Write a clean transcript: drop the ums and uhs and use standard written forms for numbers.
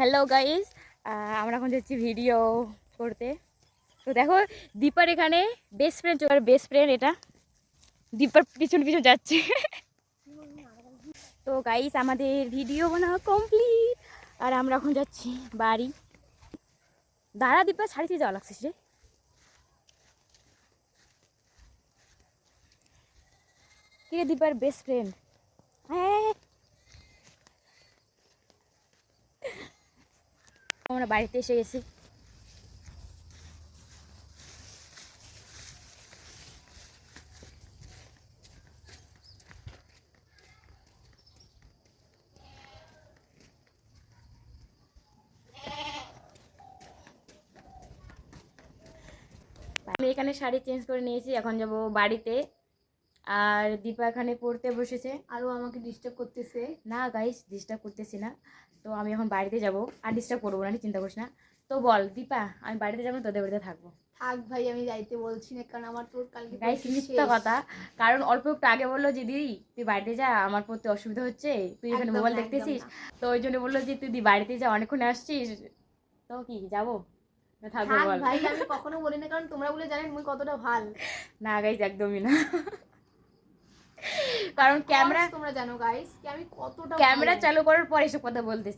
Hello guys, আমরা এখন যাচ্ছি ভিডিও করতে। তো দেখো দীপার এখানে বেস্ট ফ্রেন্ড এটা দীপার পিছন পিছন যাচ্ছে। তো গাইস আমাদের ভিডিও বানানো কমপ্লিট আর আমরা এখন যাচ্ছি বাড়ি। দাঁড়া দীপা, ছাড়িতে যাওয়া লাগছিস রে। কে দীপার বেস্ট ফ্রেন্ড? হ্যাঁ, আমরা বাড়িতে এসে গেছি। আমি এখানে শাড়ি চেঞ্জ করে নিয়েছি, এখন যাব বাড়িতে। আর দীপা এখানে পড়তে বসেছে, আরও আমাকে ডিস্টার্ব করতেছে। না গাইস ডিস্টার্ব করতেছি না। তো আমি এখন বাড়িতে যাব, আর ডিস্টার্ব করবো না, চিন্তা করিস না। তো বল দীপা, আমি বাড়িতে যাবো, তোদের বাড়িতে থাকবো? থাক ভাই, আমি যাইতে বলছি না, কারণ আমার তোর কালকে গাইস মিথ্যা কথা, কারণ অল্প একটু আগে বললো যে দিদি তুই বাড়িতে যা, আমার পড়তে অসুবিধা হচ্ছে, তুই এখানে মোবাইল দেখতেছিস। তো ওই জন্য বললো যে তুই বাড়িতে যা, অনেকক্ষণ আসছিস। তো কি যাবো না থাকবো বল? ভাই আমি কখনো বলি না, কারণ তোমরা বলে জানেন মুই কতটা ভাল। না গাইস একদমই না, কারণ ক্যামেরা তোমরা জানো গাইস কি আমি কতটা ক্যামেরা চালু করার পর এসব কথা বলতেছি।